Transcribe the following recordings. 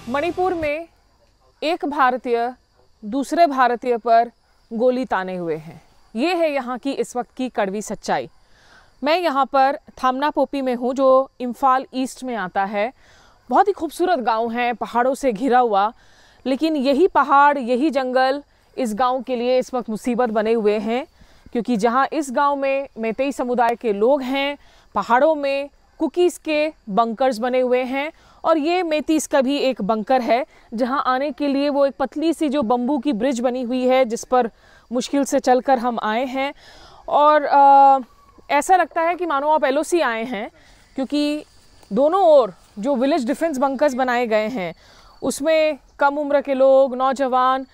मणिपुर में एक भारतीय दूसरे भारतीय पर गोली ताने हुए हैं। ये है यहाँ की इस वक्त की कड़वी सच्चाई। मैं यहाँ पर थामनापोपी में हूँ, जो इम्फाल ईस्ट में आता है। बहुत ही खूबसूरत गांव है, पहाड़ों से घिरा हुआ, लेकिन यही पहाड़, यही जंगल इस गांव के लिए इस वक्त मुसीबत बने हुए हैं, क्योंकि जहाँ इस गांव में मैतेई समुदाय के लोग हैं, पहाड़ों में कुकीज़ के बंकर्स बने हुए हैं। और ये मैतीस का भी एक बंकर है, जहाँ आने के लिए वो एक पतली सी जो बम्बू की ब्रिज बनी हुई है, जिस पर मुश्किल से चलकर हम आए हैं। और ऐसा लगता है कि मानो आप एलओसी आए हैं, क्योंकि दोनों ओर जो विलेज डिफेंस बंकर्स बनाए गए हैं, उसमें कम उम्र के लोग, नौजवान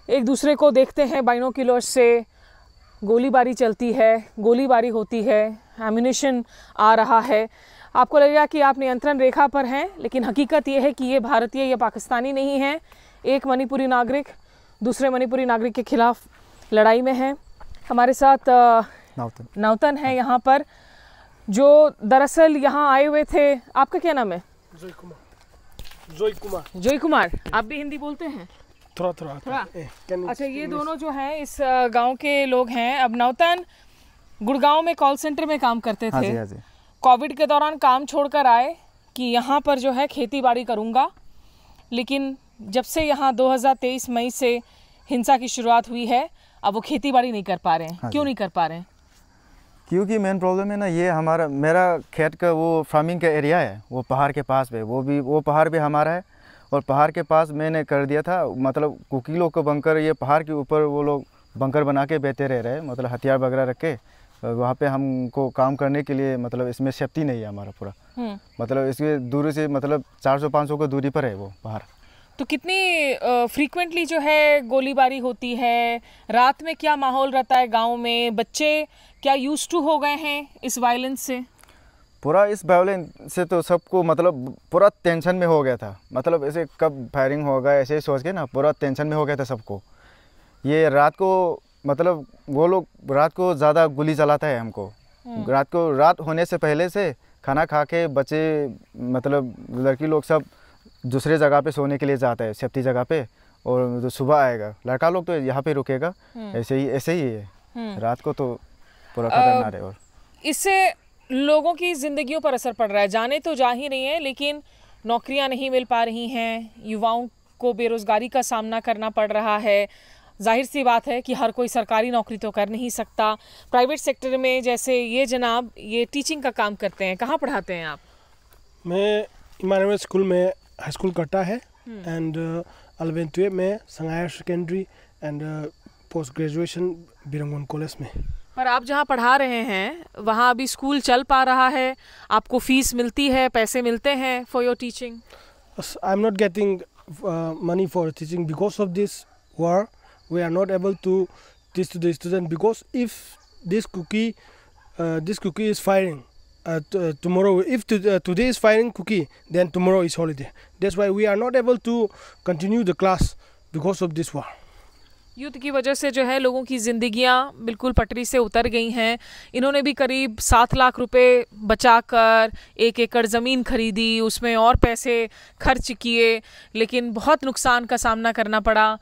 एक दूसरे को देखते हैं बाइनोक्यूलर्स से। गोलीबारी चलती है, गोलीबारी होती है, एम्यूनिशन आ रहा है। आपको लगेगा कि आप नियंत्रण रेखा पर हैं, लेकिन हकीकत ये है कि ये भारतीय या पाकिस्तानी नहीं है। एक मणिपुरी नागरिक दूसरे मणिपुरी नागरिक के खिलाफ लड़ाई में है। हमारे साथ नौतन है यहाँ पर, जो दरअसल यहाँ आए हुए थे। आपका क्या नाम है? जोई कुमार। आप भी हिंदी बोलते हैं? थोड़ा। अच्छा, ये दोनों जो हैं इस गांव के लोग हैं। अब नौतन गुड़गांव में कॉल सेंटर में काम करते थे। हाँ जी। कोविड के दौरान काम छोड़कर आए कि यहाँ पर जो है खेती बाड़ी करूँगा, लेकिन जब से यहाँ 2023 मई से हिंसा की शुरुआत हुई है, अब वो खेती बाड़ी नहीं कर पा रहे हैं। क्यों नहीं कर पा रहे हैं? क्योंकि मेन प्रॉब्लम है ना, ये मेरा खेत का वो फार्मिंग का एरिया है, वो पहाड़ के पास पे, वो पहाड़ भी हमारा है। और पहाड़ के पास मैंने कर दिया था, मतलब कुकी लोग को बंकर, ये पहाड़ के ऊपर वो लोग बंकर बना के बैठे रह रहे, मतलब हथियार वगैरह रख के। वहाँ पे हमको काम करने के लिए मतलब इसमें सेफ्टी नहीं है हमारा पूरा। मतलब इसके दूरी से मतलब 400-500 की दूरी पर है वो पहाड़। तो कितनी फ्रीक्वेंटली जो है गोलीबारी होती है? रात में क्या माहौल रहता है गांव में? बच्चे क्या यूज्ड टू हो गए हैं इस वायलेंस से? पूरा इस वायलेंस से तो सबको मतलब पूरा टेंशन में हो गया था। मतलब ऐसे कब फायरिंग होगा ऐसे सोच के ना पूरा टेंशन में हो गया था सबको। ये रात को मतलब वो लोग रात को ज़्यादा गोली चलाता है हमको। रात होने से पहले से खाना खा के बच्चे मतलब लड़की लोग सब दूसरे जगह पे सोने के लिए जाता है, सेफ्टी जगह पे। और जो सुबह आएगा लड़का लोग तो यहाँ पे रुकेगा। ऐसे ही है। रात को तो पूरा खतरनाक है। और इससे लोगों की ज़िंदगियों पर असर पड़ रहा है। जाने तो जा ही नहीं है, लेकिन नौकरियां नहीं मिल पा रही हैं, युवाओं को बेरोज़गारी का सामना करना पड़ रहा है। जाहिर सी बात है कि हर कोई सरकारी नौकरी तो कर नहीं सकता। प्राइवेट सेक्टर में जैसे ये जनाब, ये टीचिंग का काम करते हैं। कहाँ पढ़ाते हैं आप? मैं इमानुएल स्कूल में हाई स्कूल करता है, एंड 11-12 में संगायर सेकेंडरी एंड पोस्ट ग्रेजुएशन बिरंगोन कॉलेज में। पर आप जहाँ पढ़ा रहे हैं वहाँ अभी स्कूल चल पा रहा है? आपको फीस मिलती है, पैसे मिलते हैं for your teaching? I am not getting money for teaching because of this war. We are not able to teach to the student, because if this cookie is firing tomorrow, if today is firing cookie, then tomorrow is holiday. That's why we are not able to continue the class because of this war. युद्ध की वजह से जो है लोगों की ज़िंदगियां बिल्कुल पटरी से उतर गई हैं। इन्होंने भी करीब 7 लाख रुपए बचाकर 1 एकड़ ज़मीन खरीदी, उसमें और पैसे खर्च किए, लेकिन बहुत नुकसान का सामना करना पड़ा।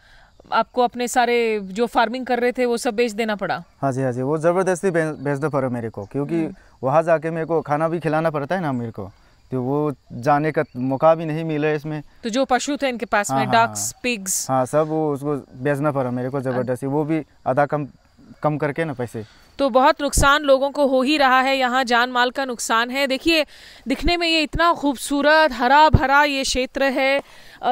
आपको अपने सारे जो फार्मिंग कर रहे थे वो सब बेच देना पड़ा? हाँ जी, वो ज़बरदस्ती बेचना पड़ा मेरे को, क्योंकि वहाँ जाके मेरे को खाना भी खिलाना पड़ता है ना मेरे को, तो वो जाने का मौका भी नहीं मिला इसमें। तो जो पशु थे इनके पास में, डक्स, पिग्स, हाँ सब, वो उसको बेचना पड़ा मेरे को ज़बरदस्ती, वो भी आधा कम करके ना पैसे। तो बहुत नुकसान लोगों को हो ही रहा है। यहाँ जान माल का नुकसान है। देखिए, दिखने में ये इतना खूबसूरत हरा भरा ये क्षेत्र है।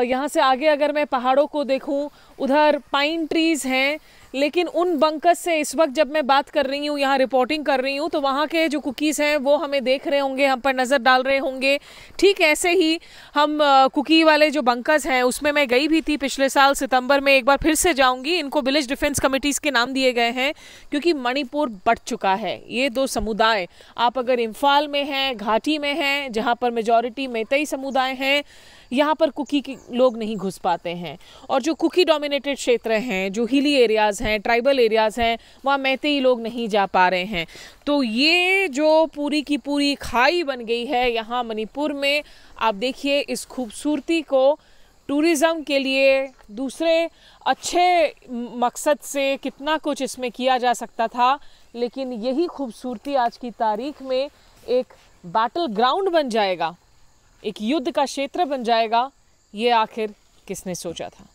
यहाँ से आगे अगर मैं पहाड़ों को देखूँ, उधर पाइन ट्रीज़ हैं, लेकिन उन बंकर्स से इस वक्त जब मैं बात कर रही हूँ, यहाँ रिपोर्टिंग कर रही हूँ, तो वहाँ के जो कुकीज़ हैं वो हमें देख रहे होंगे, हम पर नज़र डाल रहे होंगे। ठीक ऐसे ही हम कुकी वाले जो बंकर्स हैं उसमें मैं गई भी थी पिछले साल सितंबर में, एक बार फिर से जाऊँगी। इनको विलेज डिफेंस कमिटीज़ के नाम दिए गए हैं, क्योंकि मणिपुर बढ़ चुका है। ये दो समुदाय, आप अगर इम्फाल में हैं, घाटी में हैं, जहाँ पर मेजॉरिटी मैतेई समुदाय हैं, यहाँ पर कुकी के लोग नहीं घुस पाते हैं। और जो कुकी डोमिनेटेड क्षेत्र हैं, जो हिली एरियाज़ हैं, ट्राइबल एरियाज़ हैं, वहाँ मैतेई लोग नहीं जा पा रहे हैं। तो ये जो पूरी की पूरी खाई बन गई है यहाँ मणिपुर में, आप देखिए इस खूबसूरती को टूरिज़्म के लिए, दूसरे अच्छे मकसद से कितना कुछ इसमें किया जा सकता था, लेकिन यही खूबसूरती आज की तारीख में एक बैटल ग्राउंड बन जाएगा, एक युद्ध का क्षेत्र बन जाएगा, ये आखिर किसने सोचा था।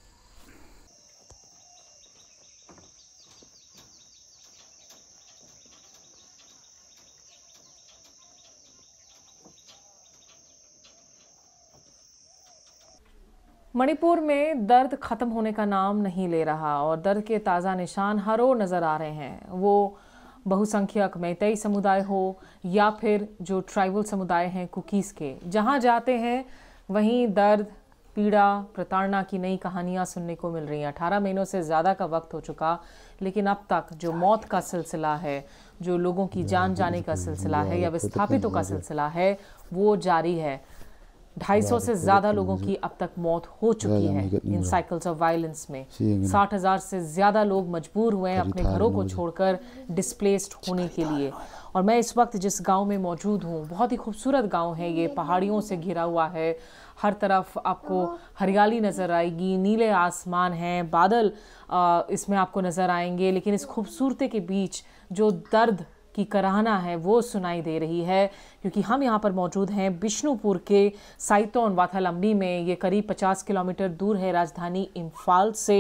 मणिपुर में दर्द ख़त्म होने का नाम नहीं ले रहा और दर्द के ताज़ा निशान हर ओर नज़र आ रहे हैं। वो बहुसंख्यक मैतेई समुदाय हो या फिर जो ट्राइबल समुदाय हैं कुकीज़ के, जहाँ जाते हैं वहीं दर्द, पीड़ा, प्रताड़ना की नई कहानियाँ सुनने को मिल रही हैं। 18 महीनों से ज़्यादा का वक्त हो चुका, लेकिन अब तक जो मौत का सिलसिला है, जो लोगों की जान जाने का सिलसिला है या विस्थापितों का सिलसिला है, वो जारी है। 250 से ज़्यादा लोगों की अब तक मौत हो चुकी है इन साइकिल्स ऑफ वायलेंस में। 60,000 से ज़्यादा लोग मजबूर हुए हैं अपने घरों को छोड़कर डिस्प्लेस्ड होने के लिए। और मैं इस वक्त जिस गांव में मौजूद हूँ, बहुत ही खूबसूरत गांव है ये, पहाड़ियों से घिरा हुआ है, हर तरफ आपको हरियाली नज़र आएगी, नीले आसमान हैं, बादल इसमें आपको नज़र आएंगे, लेकिन इस खूबसूरती के बीच जो दर्द की कराहना है वो सुनाई दे रही है, क्योंकि हम यहाँ पर मौजूद हैं बिष्णुपुर के साइतोन वाथालम्बी में। ये करीब 50 किलोमीटर दूर है राजधानी इम्फाल से।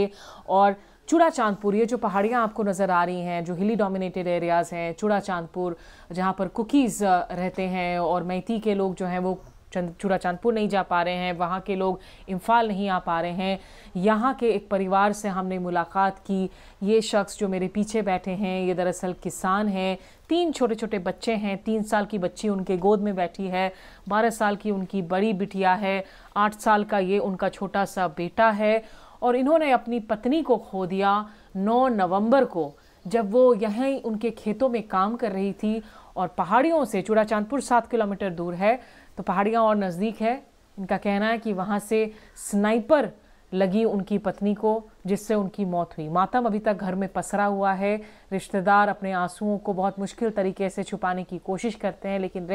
और चूड़ाचांदपुर, ये जो पहाड़ियाँ आपको नज़र आ रही हैं, जो हिली डोमिनेटेड एरियाज़ हैं, चूड़ाचांदपुर जहाँ पर कुकीज़ रहते हैं और मैती के लोग जो हैं वो चूड़ाचांदपुर नहीं जा पा रहे हैं, वहाँ के लोग इम्फाल नहीं आ पा रहे हैं। यहाँ के एक परिवार से हमने मुलाकात की। ये शख्स जो मेरे पीछे बैठे हैं, ये दरअसल किसान हैं। 3 छोटे छोटे बच्चे हैं, 3 साल की बच्ची उनके गोद में बैठी है, 12 साल की उनकी बड़ी बिटिया है, 8 साल का ये उनका छोटा सा बेटा है। और इन्होंने अपनी पत्नी को खो दिया 9 नवंबर को, जब वो यहीं उनके खेतों में काम कर रही थी। और पहाड़ियों से, चूड़ाचांदपुर 7 किलोमीटर दूर है, तो पहाड़ियाँ और नज़दीक है। इनका कहना है कि वहाँ से स्नाइपर लगी उनकी पत्नी को, जिससे उनकी मौत हुई। मातम अभी तक घर में पसरा हुआ है। रिश्तेदार अपने आंसुओं को बहुत मुश्किल तरीके से छुपाने की कोशिश करते हैं, लेकिन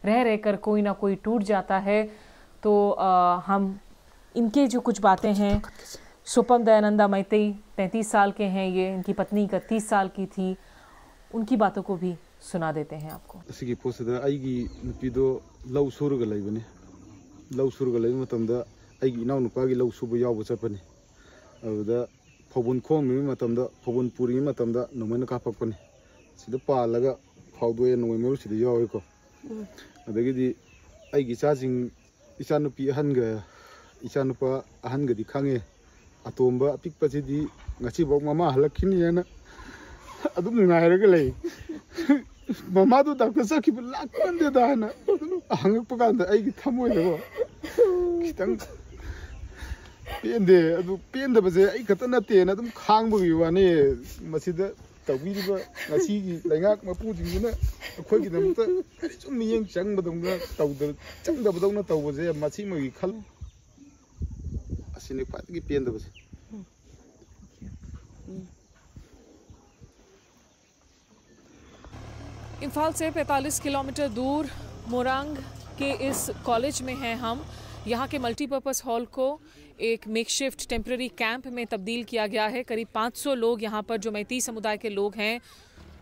रह कर कोई ना कोई टूट जाता है। तो हम इनके जो कुछ बातें हैं, सुपम दयानंदा मैतेई 33 साल के हैं ये, इनकी पत्नी 31 साल की थी, उनकी बातों को भी सुना देते हैं आपको। असिगी पोस्टदा आइगी नुपीदो लौ सुरगा लैबने, लौ सुरगा लैब मतमदा आइगी इनाव नुपागी लौ सुबो यावबो चपने, अबदा फौबुन खोंगमी मतमदा फौबुन पुरी मतमदा नोमैना कापकपने, सिदा पालगा फाउदोए नोमै मेरु सिदा यावेको। अदगिदी आइगी चाजिंग इचानुपी अहनगा इचानुपा अहनगदी खांगे, अतोंबा अपिकपसिदी ngasibo mama halakini yana adum nungairaga lay mama do doctor sakhi lakpande da na hangak paganda aigi thamoidago kitang pende adu penda baje ai khatana te na adum khangbugi wani masida tawiriba ngasigi laingak mapu jingina akhoi gi namta kari chum miyeng changbadongna tawda changdabadongna tawbaje machi magi khal asine patgi penda baje। Imphal से 45 kilometre दूर मोरंग के इस college में हैं हम। यहाँ के multipurpose hall को एक मेकशिफ्ट टेम्पररी कैंप में तब्दील किया गया है। करीब 500 लोग यहाँ पर जो मैती समुदाय के लोग हैं,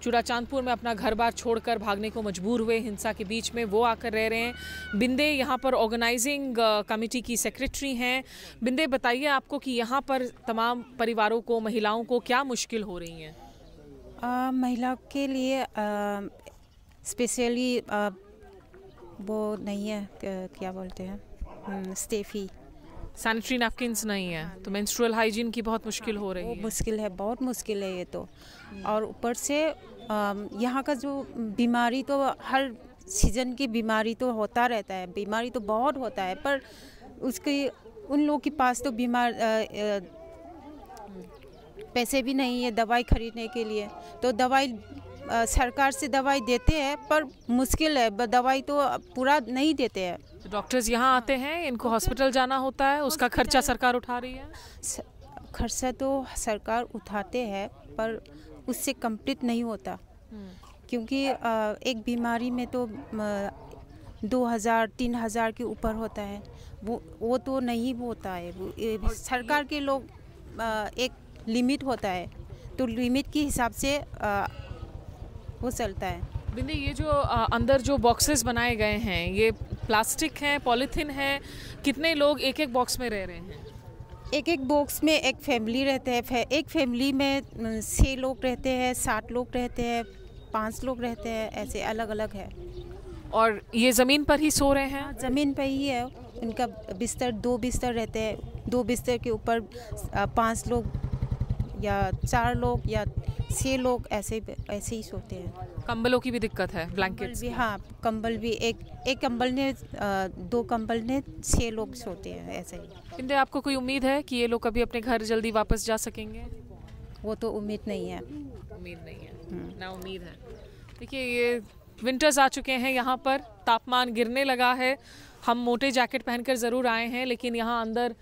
चूड़ाचांदपुर में अपना घर बार छोड़कर भागने को मजबूर हुए हिंसा के बीच में, वो आकर रह रहे हैं। बिंदे यहाँ पर ऑर्गेनाइजिंग कमेटी की सेक्रेटरी हैं। बिंदे, बताइए आपको कि यहाँ पर तमाम परिवारों को, महिलाओं को क्या मुश्किल हो रही हैं? महिलाओं के लिए स्पेशली वो नहीं है, क्या बोलते हैं, स्टेफी, सैनिटरी नैपकिन्स नहीं है, तो मेंस्ट्रुअल हाइजीन की बहुत मुश्किल हो रही है। मुश्किल है, बहुत मुश्किल है ये तो। और ऊपर से यहाँ का जो बीमारी, तो हर सीजन की बीमारी तो होता रहता है, बीमारी तो बहुत होता है, पर उसके उन लोगों के पास तो पैसे भी नहीं है दवाई खरीदने के लिए। तो दवाई सरकार से दवाई देते हैं, पर मुश्किल है, दवाई तो पूरा नहीं देते हैं। डॉक्टर्स यहाँ आते हैं, इनको हॉस्पिटल जाना होता है, उसका खर्चा सरकार उठा रही है? खर्चा तो सरकार उठाते हैं, पर उससे कंप्लीट नहीं होता, क्योंकि एक बीमारी में तो 2000-3000 के ऊपर होता है। वो तो नहीं होता है। सरकार के लोग एक लिमिट होता है, तो लिमिट के हिसाब से वो चलता है। बिंदी, ये जो अंदर जो बॉक्सेस बनाए गए हैं, ये प्लास्टिक हैं, पॉलीथीन है? कितने लोग एक एक बॉक्स में रह रहे हैं? एक एक बॉक्स में एक फैमिली रहते हैं। एक फैमिली में 6 लोग रहते हैं, 7 लोग रहते हैं, 5 लोग रहते हैं, ऐसे अलग अलग है। और ये ज़मीन पर ही सो रहे हैं? ज़मीन पर ही है। उनका बिस्तर 2 बिस्तर रहते हैं। 2 बिस्तर के ऊपर 5 लोग या 4 लोग या 6 लोग ऐसे ही सोते हैं। कंबलों की भी दिक्कत है, ब्लैंकेट्स भी? हाँ, कंबल भी एक कंबल ने 2 कंबल ने 6 लोग सोते हैं, ऐसे ही। बिंदी, आपको कोई उम्मीद है कि ये लोग कभी अपने घर जल्दी वापस जा सकेंगे? वो तो उम्मीद नहीं है। उम्मीद नहीं है, ना उम्मीद है। देखिए, ये विंटर्स आ चुके हैं, यहाँ पर तापमान गिरने लगा है। हम मोटे जैकेट पहनकर ज़रूर आए हैं, लेकिन यहाँ अंदर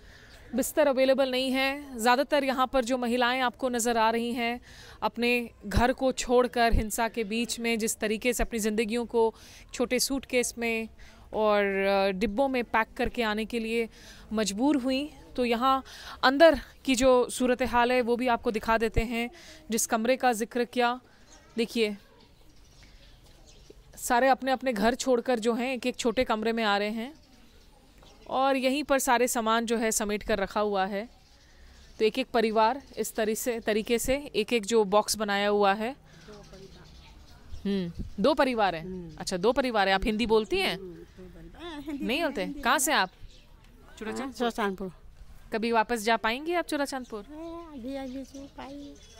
बिस्तर अवेलेबल नहीं है। ज़्यादातर यहाँ पर जो महिलाएं आपको नज़र आ रही हैं, अपने घर को छोड़कर हिंसा के बीच में जिस तरीके से अपनी ज़िंदगियों को छोटे सूटकेस में और डिब्बों में पैक करके आने के लिए मजबूर हुई, तो यहाँ अंदर की जो सूरत हाल है वो भी आपको दिखा देते हैं। जिस कमरे का जिक्र किया, देखिए सारे अपने अपने घर छोड़कर जो हैं एक एक छोटे कमरे में आ रहे हैं, और यहीं पर सारे सामान जो है समेट कर रखा हुआ है। तो एक एक परिवार इस तरीके से एक एक जो बॉक्स बनाया हुआ है। 2 परिवार हैं। अच्छा, 2 परिवार है। आप हिंदी बोलती हैं? नहीं बोलते? कहाँ से आप? चूड़ाचांदपुर। कभी वापस जा पाएंगे आप चूड़ाचांदपुर?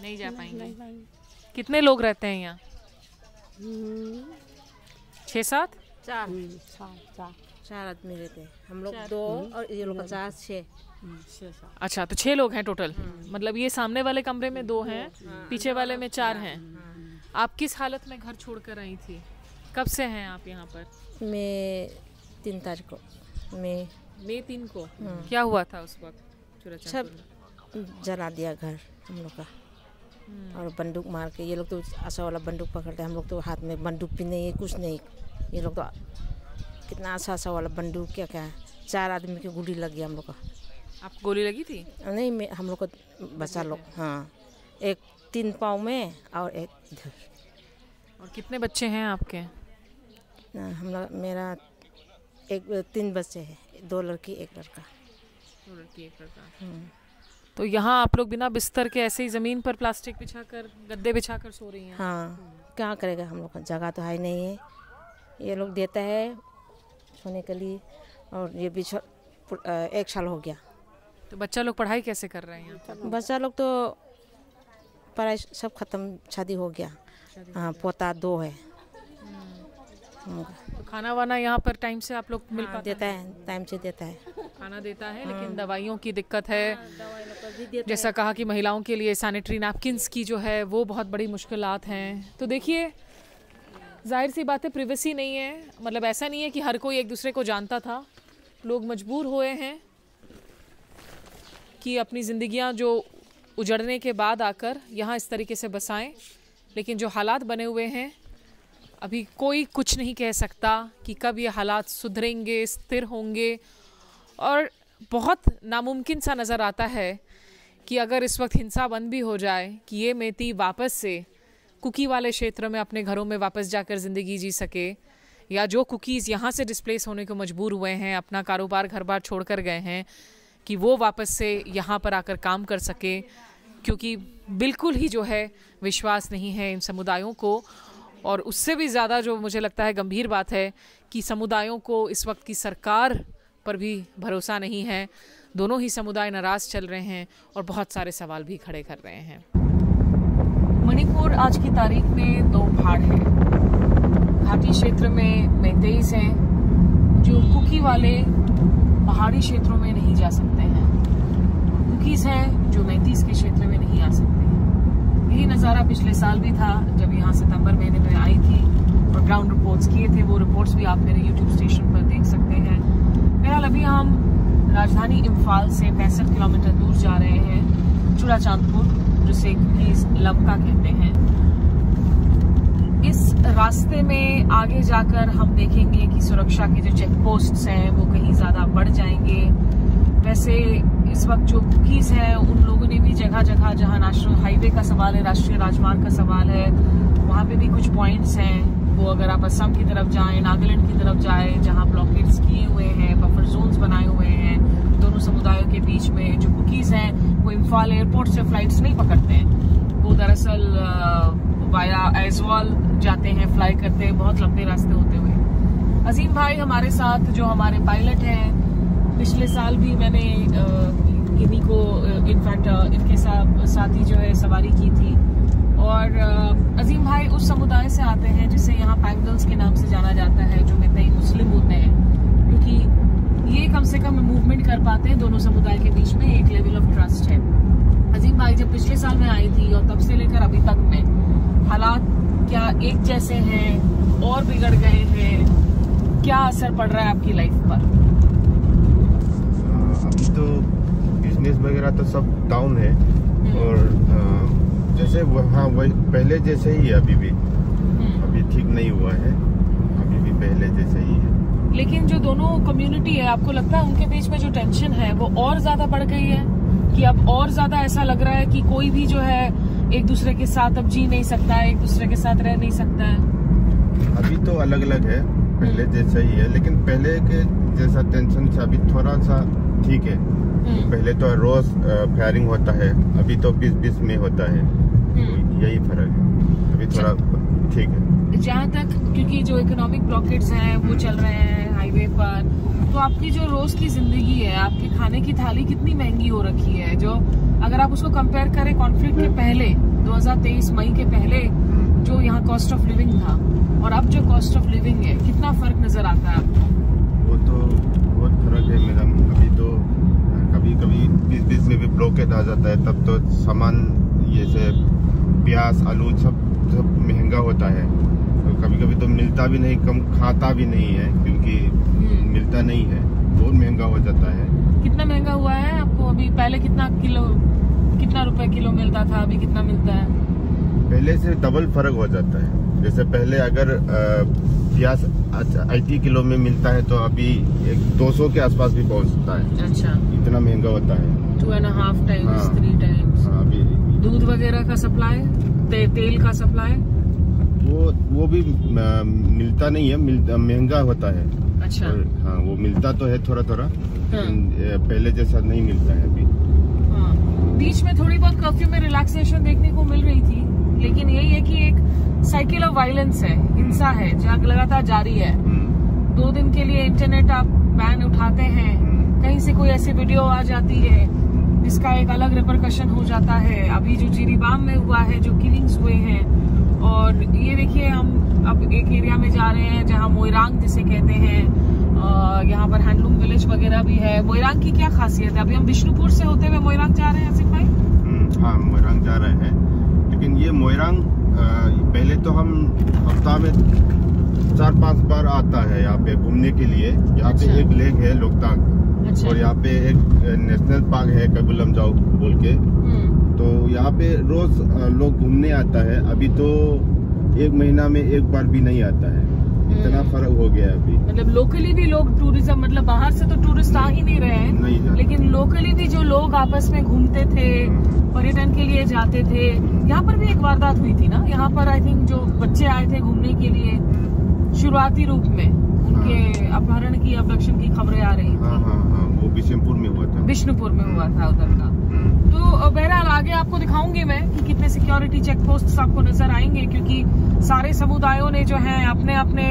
नहीं जा पाएंगे। कितने लोग रहते हैं यहाँ? 6-7? 4 आदमी रहते हैं। हम लोग 2 और ये लोग 4-6। अच्छा, तो 6 लोग हैं टोटल। मतलब ये सामने वाले कमरे में 2 हैं, पीछे वाले में 4 हैं। आप किस हालत में घर छोड़कर आई थी? कब से हैं आप यहाँ पर? मैं 3 तारीख को। मई 3 को। क्या हुआ था उस वक्त? सब जला दिया घर हम लोग का, और बंदूक मार के। ये लोग तो आशा वाला बंदूक पकड़ते हैं, हम लोग तो हाथ में बंदूक भी नहीं है, कुछ नहीं। ये लोग तो कितना आशा वाला बंदूक क्या है। 4 आदमी की गोली लगी हम लोग का। आपको गोली लगी थी? नहीं, हम लोग को बच्चा लोग। हाँ, एक 3 पाँव में और एक इधर। और कितने बच्चे हैं आपके? हम लोग, मेरा 3 बच्चे हैं, 2 लड़की 1 लड़का। 2 लड़की 1 लड़का। तो यहाँ आप लोग बिना बिस्तर के ऐसे ही ज़मीन पर प्लास्टिक बिछाकर, गद्दे बिछाकर सो रही हैं? हाँ, क्या करेगा, हम लोग का जगह तो है नहीं है। ये लोग देता है सोने के लिए, और ये भी 1 साल हो गया। तो बच्चा लोग पढ़ाई कैसे कर रहे हैं? बच्चा लोग तो पढ़ाई सब खत्म, शादी हो गया। हाँ, पोता 2 है। तो खाना वाना यहाँ पर टाइम से आप लोग मिल पाता देता है? टाइम से देता है, खाना देता है, लेकिन दवाइयों की दिक्कत है। जैसा कहा कि महिलाओं के लिए सैनिटरी नैपकिन्स की जो है वो बहुत बड़ी मुश्किलात हैं। तो देखिए, जाहिर सी बात है, प्रिवेसी नहीं है। मतलब ऐसा नहीं है कि हर कोई एक दूसरे को जानता था। लोग मजबूर हुए हैं कि अपनी ज़िंदगियां जो उजड़ने के बाद आकर यहाँ इस तरीके से बसाएं। लेकिन जो हालात बने हुए हैं, अभी कोई कुछ नहीं कह सकता कि कब ये हालात सुधरेंगे, स्थिर होंगे। और बहुत नामुमकिन सा नज़र आता है कि अगर इस वक्त हिंसा बंद भी हो जाए, कि ये मेती वापस से कुकी वाले क्षेत्र में अपने घरों में वापस जाकर ज़िंदगी जी सके, या जो कुकीज़ यहाँ से डिस्प्लेस होने को मजबूर हुए हैं, अपना कारोबार घर बार छोड़ कर गए हैं, कि वो वापस से यहाँ पर आकर काम कर सके। क्योंकि बिल्कुल ही जो है विश्वास नहीं है इन समुदायों को। और उससे भी ज़्यादा जो मुझे लगता है गंभीर बात है कि समुदायों को इस वक्त की सरकार पर भी भरोसा नहीं है। दोनों ही समुदाय नाराज़ चल रहे हैं और बहुत सारे सवाल भी खड़े कर रहे हैं। मणिपुर आज की तारीख में 2 भाग है। घाटी क्षेत्र में मेतेईस हैं जो कुकी वाले पहाड़ी क्षेत्रों में नहीं जा सकते हैं। कुकीज़ हैं जो मेतेईस के क्षेत्र में नहीं आ सकते हैं। यही नज़ारा पिछले साल भी था जब यहाँ सितंबर महीने में आई थी और ग्राउंड रिपोर्ट्स किए थे। वो रिपोर्ट्स भी आप मेरे यूट्यूब स्टेशन पर देख सकते हैं। फिलहाल अभी हम राजधानी इम्फाल से 65 किलोमीटर दूर जा रहे हैं, चूड़ाचांदपुर, जिसे कुकीज़ लमका कहते हैं। इस रास्ते में आगे जाकर हम देखेंगे कि सुरक्षा के जो चेक पोस्ट्स हैं वो कहीं ज़्यादा बढ़ जाएंगे। वैसे इस वक्त जो कुकीज़ हैं उन लोगों ने भी जगह जगह, जहाँ नेशनल हाईवे का सवाल है, राष्ट्रीय राजमार्ग का सवाल है, वहाँ पे भी कुछ पॉइंट्स हैं। वो अगर आप असम की तरफ जाएं, नागालैंड की तरफ जाएं, जहाँ ब्लॉकेड्स किए हुए हैं, बफर जोन्स बनाए हुए हैं दोनों समुदायों के बीच में। जो कुकीज़ हैं वो इम्फाल एयरपोर्ट से फ्लाइट्स नहीं पकड़ते हैं, वो दरअसल वाया ऐज़वाल जाते हैं, फ्लाई करते हैं, बहुत लंबे रास्ते होते हुए। अजीम भाई हमारे साथ, जो हमारे पायलट हैं, पिछले साल भी मैंने इन्हीं को इनफैक्ट इनके साथ ही जो है सवारी की थी। और अजीम भाई उस समुदाय से आते हैं जिसे यहाँ पैंगल्स के नाम से जाना जाता है, जो मेतई मुस्लिम होते हैं, क्योंकि ये कम से कम मूवमेंट कर पाते हैं दोनों समुदाय के बीच में, एक लेवल ऑफ ट्रस्ट है। अजीम भाई जब पिछले साल में आई थी और तब से लेकर अभी तक में हालात क्या एक जैसे हैं और बिगड़ गए हैं? क्या असर पड़ रहा है आपकी लाइफ पर? अभी तो बिजनेस वगैरह तो सब डाउन है और जैसे वहाँ वही पहले जैसे ही है अभी भी, अभी ठीक नहीं हुआ है, अभी भी पहले जैसे ही है। लेकिन जो दोनों कम्युनिटी है, आपको लगता है उनके बीच में जो टेंशन है वो और ज्यादा बढ़ गई है कि अब और ज्यादा ऐसा लग रहा है कि कोई भी जो है एक दूसरे के साथ अब जी नहीं सकता है, एक दूसरे के साथ रह नहीं सकता है? अभी तो अलग अलग है, पहले जैसा ही है, लेकिन पहले के जैसा टेंशन से अभी थोड़ा सा ठीक है। पहले तो रोज फायरिंग होता है, अभी तो 20-20 में होता है, यही फर्क है, अभी थोड़ा ठीक है। जहाँ तक क्योंकि जो इकोनॉमिक ब्लॉकेट्स हैं वो चल रहे हैं हाईवे पर, तो आपकी जो रोज की जिंदगी है, आपके खाने की थाली कितनी महंगी हो रखी है? जो अगर आप उसको कंपेयर करें कॉन्फ्लिक्ट के पहले, 2023 मई के पहले जो यहाँ कॉस्ट ऑफ लिविंग था और अब जो कॉस्ट ऑफ लिविंग है, कितना फर्क नजर आता है आपको? वो तो बहुत फर्क है मैडम। अभी तो कभी कभी 20-20 में भी ब्लॉकेट आ जाता है, तब तो सामान जैसे प्याज, आलू सब महंगा होता है। तो कभी कभी तो मिलता भी नहीं, कम खाता भी नहीं है क्योंकि मिलता नहीं है, बहुत महंगा हो जाता है। कितना महंगा हुआ है आपको? अभी पहले कितना रुपए किलो मिलता था, अभी कितना मिलता है? पहले से डबल फर्क हो जाता है। जैसे पहले अगर प्याज 80 किलो में मिलता है तो अभी 200 के आसपास भी पहुंचता है। अच्छा, इतना महंगा होता है। 2.5 टाइम्स 3 टाइम्स। अभी दूध वगैरह का सप्लाई, तेल का सप्लाई वो भी मिलता नहीं है, महंगा होता है। अच्छा। हाँ, वो मिलता तो है थोड़ा थोड़ा, पहले जैसा नहीं मिलता है अभी। हाँ, बीच में थोड़ी बहुत कर्फ्यू में रिलैक्सेशन देखने को मिल रही थी, लेकिन यही है कि एक साइकिल ऑफ वायलेंस है, हिंसा है, जहाँ लगातार जारी है। 2 दिन के लिए इंटरनेट आप बैन उठाते हैं, कहीं से कोई ऐसी वीडियो आ जाती है जिसका एक अलग रिपरकशन हो जाता है। अभी जो जिरीबाम में हुआ है, जो किलिंग्स हुए हैं, और ये देखिए हम अब एक एरिया में जा रहे हैं जहाँ मोइरांग जिसे कहते हैं, यहाँ पर हैंडलूम विलेज वगैरह भी है। मोइरांग की क्या खासियत है? अभी हम विष्णुपुर से होते हुए मोइरांग जा रहे हैं आसिफ भाई। हाँ, मोइरांग जा रहे हैं, लेकिन ये मोइरांग पहले तो हम हफ्ता में 4-5 बार आता है यहाँ पे घूमने के लिए। यहाँ पे एक लेक है लोकताक, और यहाँ पे एक नेशनल पार्क है कैबुल लमजाओ बोल के, तो यहाँ पे रोज लोग घूमने आता है। अभी तो 1 महीना में 1 बार भी नहीं आता है, इतना फर्क हो गया है अभी। मतलब लोकली भी लोग टूरिज्म, मतलब बाहर से तो टूरिस्ट आ ही नहीं रहे हैं, लेकिन लोकली भी जो लोग आपस में घूमते थे, पर्यटन के लिए जाते थे। यहाँ पर भी एक वारदात हुई थी ना, यहाँ पर आई थिंक जो बच्चे आए थे घूमने के लिए, शुरुआती रूप में उनके अपहरण की, अबडक्शन की खबरें आ रही थी। हाँ, वो विष्णुपुर में हुआ था। विष्णुपुर में हुआ था उधर का। तो बहरहाल आगे आपको दिखाऊंगी मैं कि कितने सिक्योरिटी चेक पोस्ट आपको नजर आएंगे, क्योंकि सारे समुदायों ने जो है अपने अपने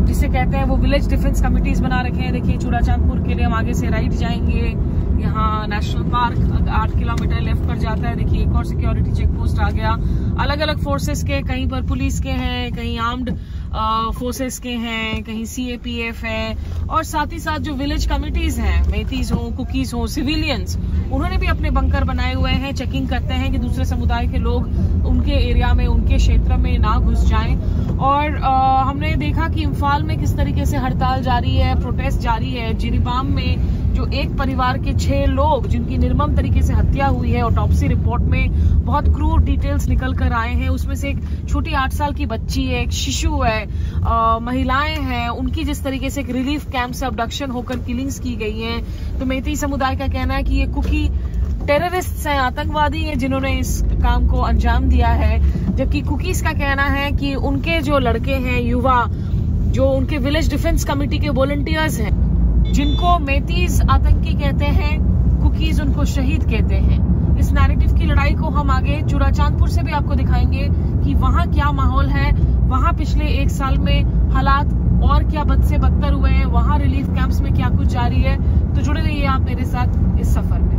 जिसे कहते हैं वो विलेज डिफेंस कमिटीज बना रखे हैं। देखिए चूड़ाचांदपुर के लिए हम आगे से राइट जाएंगे, यहाँ नेशनल पार्क 8 किलोमीटर लेफ्ट पर जाता है। देखिए एक और सिक्योरिटी चेक पोस्ट आ गया, अलग अलग फोर्सेस के, कहीं पर पुलिस के हैं, कहीं आर्म्ड फोर्सेस के हैं, कहीं CAPF है, और साथ ही साथ जो विलेज कमिटीज हैं, मेतीज हो, कुकीज हो, सिविलियंस, उन्होंने भी अपने बंकर बनाए हुए हैं। चेकिंग करते हैं कि दूसरे समुदाय के लोग उनके एरिया में, उनके क्षेत्र में ना घुस जाएं। और हमने देखा कि इम्फाल में किस तरीके से हड़ताल जारी है, प्रोटेस्ट जारी है। जिरीबाम में जो एक परिवार के 6 लोग जिनकी निर्मम तरीके से हत्या हुई है। ऑटोप्सी रिपोर्ट में बहुत क्रूर डिटेल्स निकल कर आए हैं। उसमें से एक छोटी 8 साल की बच्ची है, एक शिशु है, महिलाएं हैं, उनकी जिस तरीके से एक रिलीफ कैंप से अबडक्शन होकर किलिंग्स की गई हैं। तो मेती समुदाय का कहना है कि ये कुकी टेररिस्ट हैं, आतंकवादी हैं जिन्होंने इस काम को अंजाम दिया है। जबकि कुकीज का कहना है कि उनके जो लड़के हैं, युवा, जो उनके विलेज डिफेंस कमेटी के वॉलंटियर्स हैं, जिनको मेतीज आतंकी कहते हैं, कुकीज उनको शहीद कहते हैं। इस नैरेटिव की लड़ाई को हम आगे चूड़ाचांदपुर से भी आपको दिखाएंगे कि वहाँ क्या माहौल है, वहाँ पिछले 1 साल में हालात और क्या बद से बदतर हुए हैं, वहाँ रिलीफ कैंप्स में क्या कुछ जारी है। तो जुड़े रहिए आप मेरे साथ इस सफर में।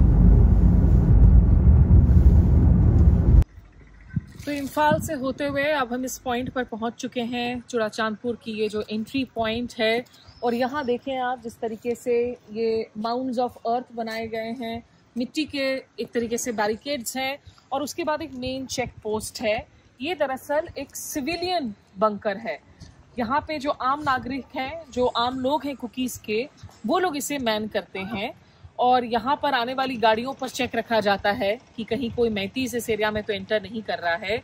तो इम्फाल से होते हुए अब हम इस पॉइंट पर पहुंच चुके हैं, चूड़ाचांदपुर की ये जो एंट्री पॉइंट है। और यहाँ देखें आप जिस तरीके से ये माउंड्स ऑफ अर्थ बनाए गए हैं, मिट्टी के एक तरीके से बैरिकेड्स हैं, और उसके बाद एक मेन चेक पोस्ट है। ये दरअसल एक सिविलियन बंकर है। यहाँ पे जो आम नागरिक हैं, जो आम लोग हैं कुकीज़ के, वो लोग इसे मैन करते हैं। और यहाँ पर आने वाली गाड़ियों पर चेक रखा जाता है कि कहीं कोई मैतीस इस एरिया में तो एंटर नहीं कर रहा है।